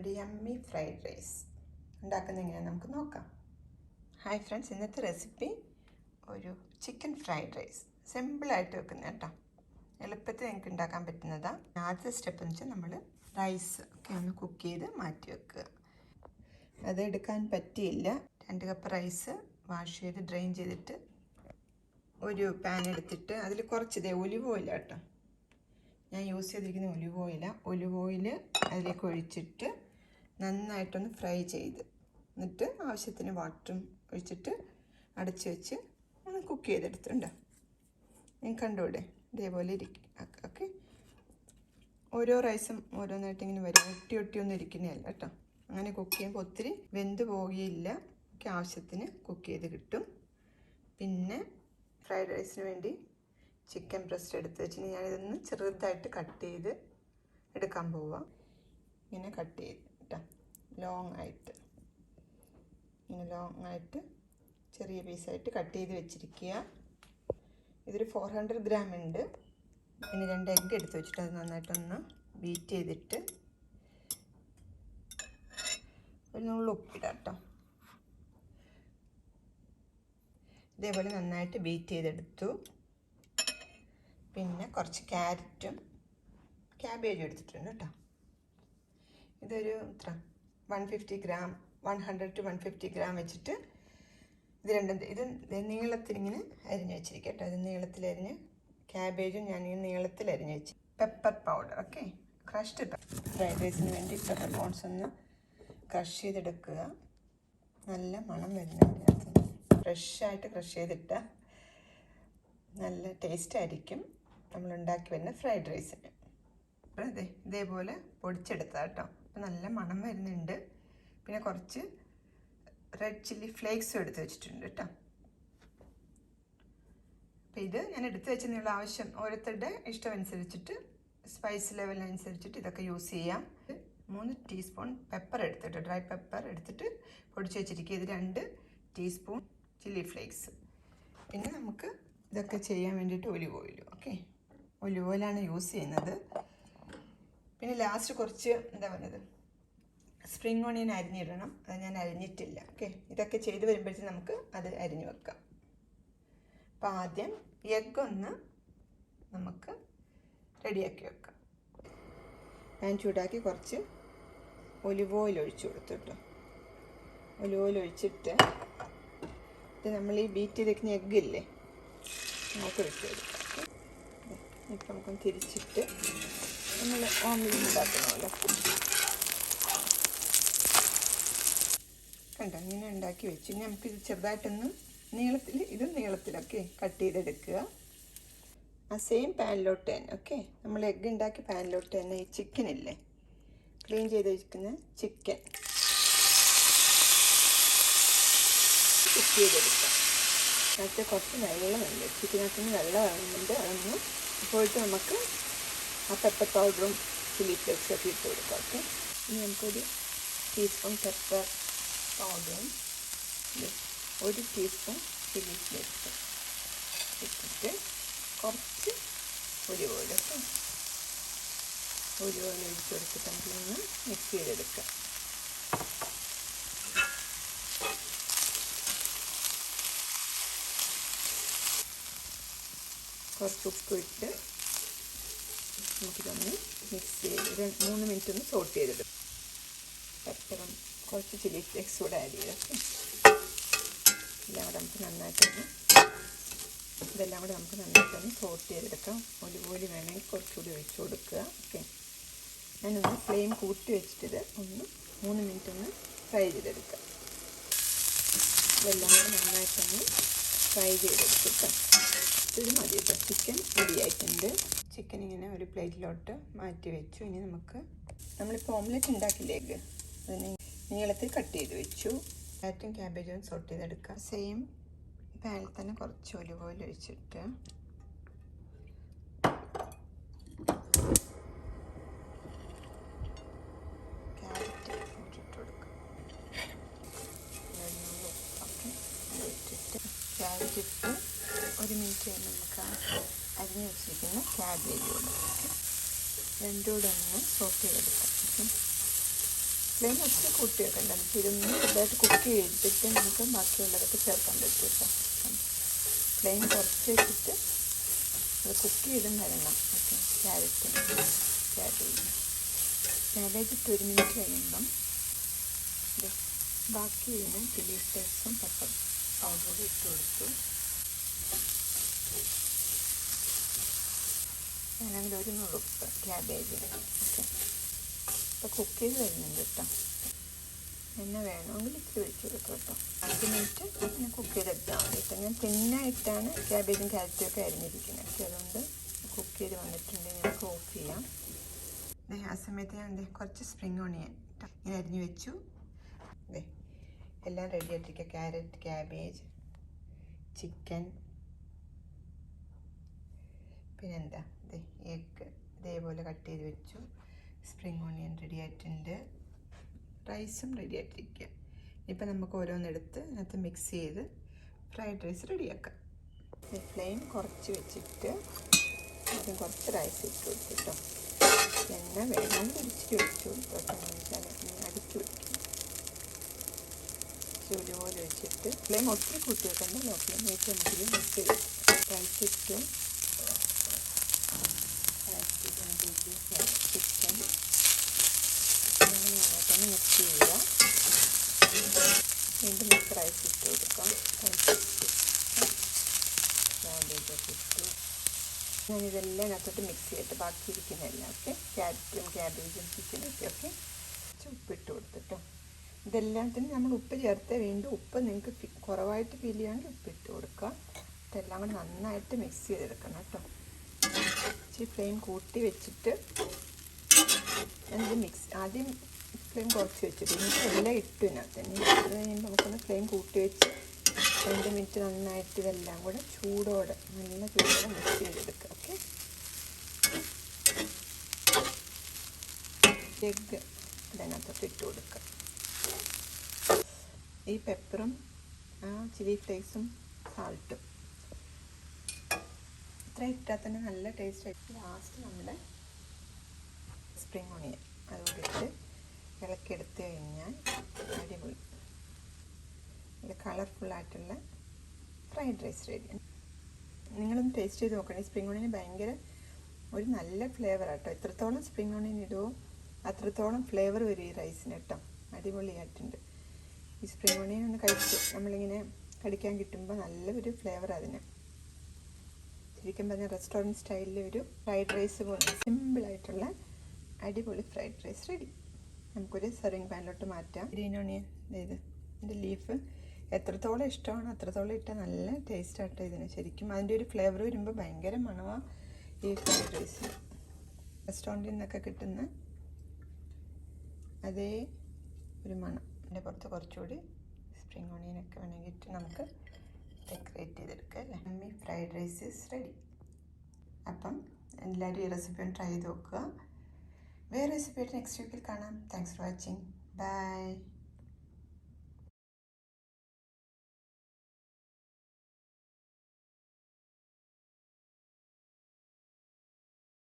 ഒരു yummy fried rice ഉണ്ടാക്കുന്നത് എങ്ങനെയാണെന്ന് നമുക്ക് നോക്കാം. ഹായ് ഫ്രണ്ട്സ്, ഇന്നത്തെ റെസിപ്പി ഒരു ചിക്കൻ ഫ്രൈഡ് റൈസ്. സിമ്പിളായിട്ട് വെക്കുന്നത് കേട്ടോ, എളുപ്പത്തിൽ നിങ്ങൾക്ക് ഉണ്ടാക്കാൻ പറ്റുന്നതാണ്. ആദ്യത്തെ സ്റ്റെപ്പ് എന്ന് വെച്ചാൽ നമ്മൾ റൈസ് ഒക്കെ ഒന്ന് കുക്ക് ചെയ്ത് മാറ്റി വെക്കുക. അത് എടുക്കാൻ പറ്റിയില്ല. 2 കപ്പ് റൈസ് വാഷ് ചെയ്ത് ഡ്രെയിൻ ചെയ്തിട്ട് ഒരു പാൻ എടുത്തിട്ട് അതിൽ കുറച്ച് ഒലിവ് ഓയിൽ കേട്ടോ, ഞാൻ യൂസ് ചെയ്തിരിക്കുന്ന ഒലിവ് ഓയിൽ അതിലേക്ക് ഒഴിച്ചിട്ട് നന്നായിട്ടൊന്ന് ഫ്രൈ ചെയ്ത്, എന്നിട്ട് ആവശ്യത്തിന് വാട്ടറും ഒഴിച്ചിട്ട് അടച്ച് വെച്ച് ഒന്ന് കുക്ക് ചെയ്തെടുത്തിട്ടുണ്ട്. ഞാൻ കണ്ടൂടെ, ഇതേപോലെ ഇരിക്കും. ഓക്കെ, ഓരോ റൈസും ഓരോന്നായിട്ട് ഇങ്ങനെ വരും, ഒട്ടിയൊന്നും ഇരിക്കുന്നതല്ല കേട്ടോ. അങ്ങനെ കുക്ക് ചെയ്യുമ്പോൾ ഒത്തിരി വെന്ത് പോവുകയില്ല, ഒക്കെ ആവശ്യത്തിന് കുക്ക് ചെയ്ത് കിട്ടും. പിന്നെ ഫ്രൈഡ് റൈസിന് വേണ്ടി ചിക്കൻ ബ്രസ്റ്റ് എടുത്ത് വെച്ച് ഞാനിതൊന്ന് ചെറുതായിട്ട് കട്ട് ചെയ്ത് എടുക്കാൻ പോവാം. ഇങ്ങനെ കട്ട് ചെയ്ത് കേട്ടോ, ലോങ് ആയിട്ട് ചെറിയ പീസായിട്ട് കട്ട് ചെയ്ത് വെച്ചിരിക്കുക. ഇതൊരു 400 ഗ്രാം ഉണ്ട്. പിന്നെ 2 എഗ്ഗ് എടുത്ത് വെച്ചിട്ട് അത് നന്നായിട്ടൊന്ന് ബീറ്റ് ചെയ്തിട്ട് ഒരു നുള്ളു ഉപ്പിടാം കേട്ടോ. ഇതേപോലെ നന്നായിട്ട് ബീറ്റ് ചെയ്തെടുത്തു. പിന്നെ കുറച്ച് ക്യാരറ്റും ക്യാബേജും എടുത്തിട്ടുണ്ട് കേട്ടോ. ഇതൊരു 100 to 150 ഗ്രാം വെച്ചിട്ട് ഇത് നീളത്തിലിങ്ങനെ അരിഞ്ഞ് വെച്ചിരിക്കുക കേട്ടോ. ഇത് നീളത്തിലരിഞ്ഞ് ക്യാബേജും ഞാനിങ്ങനെ നീളത്തിലരിഞ്ഞ് വെച്ച്. Pepper powder, okay, crushed fried റൈസിന് വേണ്ടി പെപ്പർ പൗഡേഴ്സ് ഒന്ന് ക്രഷ് ചെയ്തെടുക്കുക. നല്ല മണം വരുന്നുണ്ട്. ഫ്രഷായിട്ട് ക്രഷ് ചെയ്തിട്ട് നല്ല ടേസ്റ്റ് ആയിരിക്കും നമ്മൾ ഉണ്ടാക്കി വരുന്ന ഫ്രൈഡ് റൈസിന്. അതെ, ഇതേപോലെ പൊടിച്ചെടുത്താൽ കേട്ടോ. അപ്പം നല്ല മണം വരുന്നുണ്ട്. പിന്നെ കുറച്ച് റെഡ് ചില്ലി ഫ്ലേക്സും എടുത്ത് വെച്ചിട്ടുണ്ട് കേട്ടോ. അപ്പം ഇത് ഞാൻ എടുത്ത് വെച്ചതിനുള്ള ആവശ്യം ഓരോരുത്തരുടെ ഇഷ്ടമനുസരിച്ചിട്ട്, സ്പൈസ് ലെവലിനനുസരിച്ചിട്ട് ഇതൊക്കെ യൂസ് ചെയ്യാം. 3 ടീസ്പൂൺ പെപ്പർ എടുത്തിട്ട്, ഡ്രൈ പെപ്പർ എടുത്തിട്ട് പൊടിച്ച് വെച്ചിരിക്കുക. ഇത് 2 ടീസ്പൂൺ ചില്ലി ഫ്ലേക്സ്. പിന്നെ നമുക്ക് ഇതൊക്കെ ചെയ്യാൻ വേണ്ടിയിട്ട് ഒലിവ് ഓയിൽ, ഓക്കെ, ഒലിവ് ഓയിലാണ് യൂസ് ചെയ്യുന്നത്. പിന്നെ ലാസ്റ്റ് കുറച്ച് സ്പ്രിംഗ് ഓണിയൻ അരിഞ്ഞിടണം. അത് ഞാൻ അരിഞ്ഞിട്ടില്ല. ഓക്കെ, ഇതൊക്കെ ചെയ്ത് വരുമ്പോഴത്തേക്കും നമുക്ക് അത് അരിഞ്ഞു വെക്കാം. അപ്പോൾ ആദ്യം എഗ്ഗ് ഒന്ന് നമുക്ക് റെഡിയാക്കി വെക്കാം. പാൻ ചൂടാക്കി കുറച്ച് ഒലിവ് ഓയിൽ ഒഴിച്ചു കൊടുത്തു കേട്ടോ. ഒലിവ് ഓയിൽ ഒഴിച്ചിട്ട് ഇത് നമ്മൾ ഈ ബീറ്റ് ചെയ്തിരിക്കുന്ന എഗ്ഗില്ലേ, നമുക്ക് ഒഴിച്ചു കൊടുക്കാം. ഇപ്പം നമുക്കൊന്ന് തിരിച്ചിട്ട് നമ്മൾ ഓംലെറ്റ് ഉണ്ടാക്കുന്ന പോലെ കണ്ടോ, ഇങ്ങനെ ഉണ്ടാക്കി വെച്ചു. ഇനി നമുക്കിത് ചെറുതായിട്ടൊന്ന് നീളത്തിലൊക്കെ കട്ട് ചെയ്തെടുക്കുക. ആ സെയിം പാനിലോട്ട് തന്നെ, ഓക്കെ, നമ്മൾ എഗ്ഗ് ഉണ്ടാക്കി പാനിലോട്ട് തന്നെ ഈ ചിക്കൻ ഇല്ലേ, ക്ലീൻ ചെയ്ത് വെച്ചിരിക്കുന്ന ചിക്കൻ കുക്ക് ചെയ്തെടുക്കാം. അതിനകത്ത് കുറച്ച് വെള്ളമുണ്ട്, ചിക്കനകത്ത് വെള്ളം ഇറങ്ങുന്നുണ്ട്. അതൊന്ന് പോയിട്ട് നമുക്ക് ആ പെപ്പർ പൗഡറും ചില്ലി ഫ്ലേക്സും ഒക്കെ ഇട്ട് കൊടുക്കാം. ഓക്കെ, ഇനി നമുക്കൊരു ടീസ്പൂൺ പെപ്പർ പൗഡറും 1 ടീസ്പൂൺ ചില്ലി ഫ്ലേക്സും ഇട്ടിട്ട് കുറച്ച് olive oil, okay, olive oil ഒഴിച്ച് കൊടുത്തിട്ട് നമുക്കൊന്ന് മിക്സ് ചെയ്തെടുക്കാം. കുറച്ച് ഉപ്പ് ഇട്ട് നമുക്കിതൊന്ന് മിക്സ് ചെയ്ത് 3 മിനിറ്റ് ഒന്ന് സോട്ട് ചെയ്തെടുക്കും. പെപ്പറും കുറച്ച് ചില്ലി ഫ്ലേക്സ് കൂടെ ആഡ് ചെയ്തൊക്കെ ഇതെല്ലാം കൂടെ നമുക്ക് നന്നായിട്ടൊന്ന് സോട്ട് ചെയ്തെടുക്കാം. ഒലിവ് ഓയിൽ വേണമെങ്കിൽ കുറച്ചുകൂടി ഒഴിച്ചു കൊടുക്കുക. ഓക്കെ, ഞാനൊന്ന് ഫ്ലെയിം കൂട്ടി വെച്ചിട്ട് ഒന്ന് 3 മിനിറ്റ് ഒന്ന് ഫ്രൈ ചെയ്തെടുക്കാം. ഇതെല്ലാം കൂടെ നന്നായിട്ടൊന്ന് ഫ്രൈ ചെയ്തെടുത്തിട്ട് ഇത് മതി കേട്ടോ. ചിക്കൻ റെഡി ആയിട്ടുണ്ട്. ചിക്കൻ ഇങ്ങനെ ഒരു പ്ലേറ്റിലോട്ട് മാറ്റി വെച്ചു. ഇനി നമ്മളിപ്പോൾ ഓംലെറ്റ് ഉണ്ടാക്കില്ലേ, എഗ്ഗ് അതിന് നീളത്തിൽ കട്ട് ചെയ്ത് വെച്ചു. ക്യാരറ്റും ക്യാബേജും സോട്ട് ചെയ്തെടുക്കുക. സെയിം പാനിൽ തന്നെ കുറച്ച് ഒലിവ് ഓയിൽ ഒഴിച്ചിട്ട് ക്യാരറ്റ് ഇട്ടിട്ട് കൊടുക്കുക. ഇട്ടിട്ട് ക്യാരറ്റ് ഇട്ട് 1 മിനിറ്റ് കഴിഞ്ഞ് നമുക്ക് അരിഞ്ഞ് വെച്ചിരിക്കുന്ന ക്യാബേജ് കൂടെ രണ്ടുകൂടെ ഒന്ന് സോട്ട് ചെയ്തെടുക്കാം. ഫ്ലെയിം ഒത്തിരി കൂട്ടി വെക്കണ്ട. നമുക്ക് ഇതൊന്ന് ചെറുതായിട്ട് കുക്ക് ചെയ്തിട്ട് നമുക്ക് ബാക്കിയുള്ളതൊക്കെ ചേർക്കാൻ പറ്റും കേട്ടോ. ഫ്ലെയിം കുറച്ച് വെച്ചിട്ട് അത് കുക്ക് ചെയ്തും വരണം. ഓക്കെ, ക്യാബേജ് ഇട്ട് 1 മിനിറ്റ് കഴിയുമ്പം ബാക്കി ഇതിന് ചില്ലി ഫ്ലേക്സും പെപ്പർ പൗഡറും ഇട്ട് കൊടുത്തു. ഞാനങ്ങനെ 1 നുള്ളുപ്പ് ക്യാബേജിന്. ഓക്കെ, ഇപ്പോൾ കുക്ക് ചെയ്ത് വരുന്നുണ്ട് കേട്ടോ. എണ്ണ വേണമെങ്കിൽ ഇച്ചിരി ഒഴിച്ച് കൊടുക്കും കേട്ടോ. 5 മിനിറ്റ് പിന്നെ കുക്ക് ചെയ്തെടുത്താൽ മതി കേട്ടോ. ഞാൻ തിന്നായിട്ടാണ് ക്യാബേജും ക്യാരറ്റും ഒക്കെ അരിഞ്ഞിരിക്കുന്നത്. ഓക്കെ, അതുകൊണ്ട് കുക്ക് ചെയ്ത് വന്നിട്ടുണ്ടെങ്കിൽ നമുക്ക് ഓഫ് ചെയ്യാം. ആ സമയത്ത് ഞാൻ കുറച്ച് സ്പ്രിംഗ് ഓണിയൻ ഇങ്ങനെ അരിഞ്ഞ് വെച്ചു. എല്ലാം റെഡി ആയിട്ടിരിക്കുക. ക്യാരറ്റ്, ക്യാബേജ്, ചിക്കൻ, പിന്നെന്താ എഗ്ഗ് ഇതേപോലെ കട്ട് ചെയ്ത് വെച്ചു. സ്പ്രിംഗ് ഓണിയൻ റെഡി ആയിട്ടുണ്ട്. റൈസും റെഡി ആയിട്ടിരിക്കുക. ഇപ്പം നമുക്ക് ഓരോന്നെടുത്ത് അതിനകത്ത് മിക്സ് ചെയ്ത് ഫ്രൈഡ് റൈസ് റെഡിയാക്കാം. ഫ്ലെയിം കുറച്ച് വെച്ചിട്ട് ആദ്യം കുറച്ച് റൈസ് ഇട്ട് കൊടുത്തിട്ടോ. എണ്ണ വേണമെങ്കിൽ ഇടിച്ചിട്ട് ഒഴിച്ചു കൊടുത്തോട്ടോ. അടിച്ചു പിടിക്കും. ഒരുപോലെ വെച്ചിട്ട് ഫ്ലെയിം ഒത്തിരി കൂട്ടി വെക്കണ്ട. ലോ ഫ്ലെയിം വെച്ച് നമുക്ക് മിക്സ് ചെയ്ത് റൈസ് ഇട്ട് ചിക്കൻ നന്നായിട്ടൊന്ന് മിക്സ് ചെയ്യുക. വീണ്ടും മിക്സ് റൈസ് ഇട്ട് കൊടുക്കാം. ക്യാബേജൊക്കെ ഇട്ടു. ഞാനിതെല്ലാം അതിനകത്തോട്ട് മിക്സ് ചെയ്തിട്ട് ബാക്കി ഇരിക്കുന്നതെല്ലാം ഓക്കെ, ക്യാരറ്റും ക്യാബേജും ചിക്കനും ഒക്കെ ഉപ്പിട്ട് കൊടുത്തിട്ടോ. ഇതെല്ലാത്തിനും നമ്മൾ ഉപ്പ് ചേർത്ത് വീണ്ടും ഉപ്പ് നിങ്ങൾക്ക് കുറവായിട്ട് ഫീൽ ചെയ്യുകയാണെങ്കിൽ ഉപ്പിട്ട് കൊടുക്കുക. ഇതെല്ലാം കൂടെ നന്നായിട്ട് മിക്സ് ചെയ്തെടുക്കണം കേട്ടോ. ഇച്ചിരി ഫ്ലെയിം കൂട്ടി വെച്ചിട്ട് മിക്സ് ആദ്യം ഫ്ലെയിം കുറച്ച് വെച്ചിട്ട് എനിക്ക് എല്ലാം ഇട്ടു ഇതിനകത്ത് തന്നെ. അത് കഴിയുമ്പോൾ നമുക്കൊന്ന് ഫ്ലെയിം കൂട്ടി വെച്ച് 2 മിനിറ്റ് നന്നായിട്ട് ഇതെല്ലാം കൂടെ ചൂടോടെ നല്ല ചൂടോടെ മിക്സ് ചെയ്തെടുക്കുക. ഓക്കെ, എഗ്ഗ് ഇതിനകത്തോട്ട് ഇട്ട് കൊടുക്കുക. ഈ പെപ്പറും ചില്ലി ഫ്ലേക്സും സാൾട്ടും ഇത്ര ഇട്ടാൽ തന്നെ നല്ല ടേസ്റ്റ് ആയിട്ട്. ലാസ്റ്റ് നമ്മുടെ സ്പ്രിംഗ് ഓണിയൻ അതുകൂടി ഇട്ട് ഇളക്കിയെടുത്ത് കഴിഞ്ഞാൽ അടിപൊളി നല്ല കളർഫുള്ളായിട്ടുള്ള ഫ്രൈഡ് റൈസ് റെഡി. നിങ്ങളൊന്ന് ടേസ്റ്റ് ചെയ്ത് നോക്കണം. ഈ സ്പ്രിംഗ് ഓണിയൻ ഭയങ്കര ഒരു നല്ല ഫ്ലേവർ കേട്ടോ. എത്രത്തോളം സ്പ്രിംഗ് ഓണിയൻ ഇടുമോ അത്രത്തോളം ഫ്ലേവർ വരും ഈ റൈസിന് കേട്ടോ. അടിപൊളിയായിട്ടുണ്ട്. ഈ സ്പ്രിംഗ് ഓണിയൻ ഒന്ന് കഴിച്ച് നമ്മളിങ്ങനെ കടിക്കാൻ കിട്ടുമ്പോൾ നല്ലൊരു ഫ്ലേവർ അതിന്. ശരിക്കും പറഞ്ഞാൽ റെസ്റ്റോറൻറ്റ് സ്റ്റൈലിൽ ഒരു ഫ്രൈഡ് റൈസ് പോലെ സിമ്പിളായിട്ടുള്ള അടിപൊളി ഫ്രൈഡ് റൈസ് റെഡി. നമുക്കൊരു സെർവിങ് പാനിലോട്ട് മാറ്റാം. ഗ്രീൻ ഓണിയൻ ഇത് ഇതിൻ്റെ ലീഫ് എത്രത്തോളം ഇഷ്ടമാണ് അത്രത്തോളം ഇട്ടാൽ നല്ല ടേസ്റ്റാട്ടോ ഇതിന്. ശരിക്കും അതിൻ്റെ ഒരു ഫ്ലേവർ വരുമ്പോൾ ഭയങ്കര മണമാണ് ഈ ഫ്രൈഡ് റൈസ്. റെസ്റ്റോറൻറ്റിൽ നിന്നൊക്കെ കിട്ടുന്ന അതേ ഒരു മണം. അതിൻ്റെ പുറത്ത് കുറച്ചുകൂടി സ്പ്രിംഗ് ഓണിയനൊക്കെ വേണമെങ്കിൽ ഇട്ട് നമുക്ക് ഡെക്കറേറ്റ് ചെയ്തെടുക്കുക അല്ലേ. അമ്മി ഫ്രൈഡ് റൈസ് ഈസ് റെഡി. അപ്പം എല്ലാവരും ഈ റെസിപ്പി ഒന്ന് ട്രൈ ചെയ്ത് നോക്കുക. വേറെ റെസിപ്പി ആയിട്ട് നെക്സ്റ്റ് വീക്കിൽ കാണാം. Thanks for watching. ബൈ.